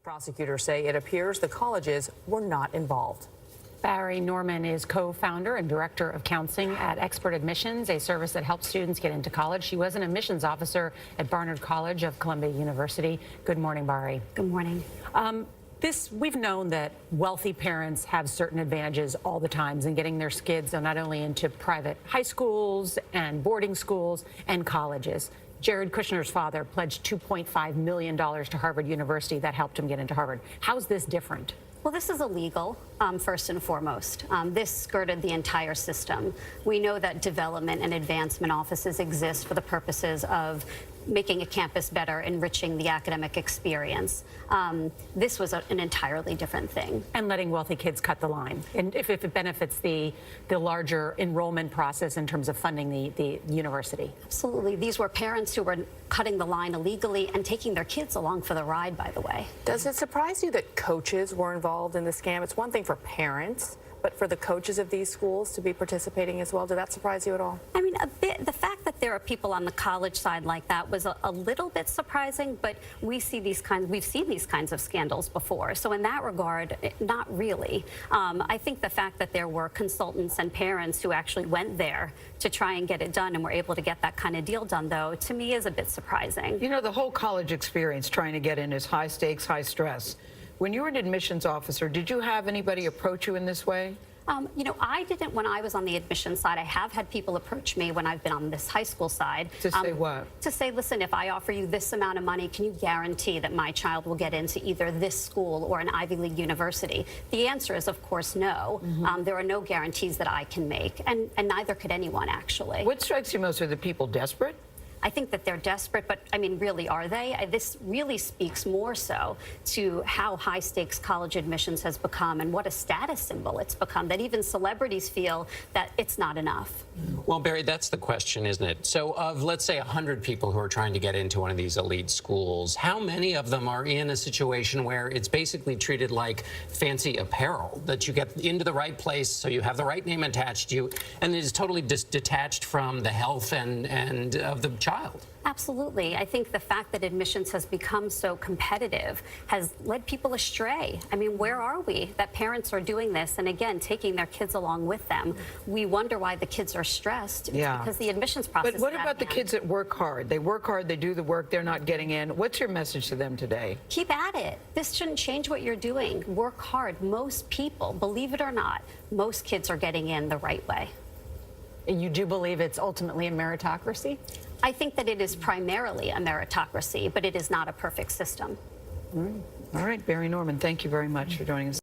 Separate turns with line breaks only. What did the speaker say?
Prosecutors say it appears the colleges were not involved.
Bari Norman is co-founder and director of counseling at Expert Admissions, a service that helps students get into college. She was an admissions officer at Barnard College of Columbia University. Good morning, Bari.
Good morning.
We've known that wealthy parents have certain advantages all the times in getting their kids not only into private high schools and boarding schools and colleges. Jared Kushner's father pledged $2.5 million to Harvard University. That helped him get into Harvard. How's this different?
Well, this is illegal, first and foremost. This skirted the entire system. We know that development and advancement offices exist for the purposes of making a campus better, enriching the academic experience. This was an entirely different thing.
And letting wealthy kids cut the line. And if it benefits the larger enrollment process in terms of funding the university.
Absolutely. These were parents who were cutting the line illegally and taking their kids along for the ride, by the way.
Does it surprise you that coaches were involved in the scam? It's one thing for parents, but for the coaches of these schools to be participating as well, did that surprise you at all?
I mean, a bit. The fact that there are people on the college side like that was a little bit surprising, but we've seen these kinds of scandals before. So in that regard, not really. I think the fact that there were consultants and parents who actually went there to try and get it done and were able to get that kind of deal done, though, to me is a bit surprising.
You know, the whole college experience trying to get in is high stakes, high stress. When you were an admissions officer, did you have anybody approach you in this way?
You know, I didn't when I was on the admissions side. I have had people approach me when I've been on this high school side.
To say what?
To say, listen, if I offer you this amount of money, can you guarantee that my child will get into either this school or an Ivy League university? The answer is, of course, no. There are no guarantees that I can make, and neither could anyone, actually.
What strikes you most? Are the people desperate?
I think that they're desperate, but I mean, really, are they? This really speaks more so to how high stakes college admissions has become and what a status symbol it's become, that even celebrities feel that it's not enough.
Well, Barry, that's the question, isn't it? So of, let's say, 100 people who are trying to get into one of these elite schools, how many of them are in a situation where it's basically treated like fancy apparel, that you get into the right place so you have the right name attached to you, and it is totally detached from the health and of the child?
Absolutely. I think the fact that admissions has become so competitive has led people astray. I mean, where are we that parents are doing this and, again, taking their kids along with them? We wonder why the kids are stressed. It's because the admissions process.
But what about the kids that work hard? They work hard, they do the work, they're not getting in. What's your message to them today?
Keep at it. This shouldn't change what you're doing. Work hard. Most people, believe it or not, most kids are getting in the right way.
You do believe it's ultimately a meritocracy?
I think that it is primarily a meritocracy, but it is not a perfect system.
All right, Bari Norman, thank you very much for joining us.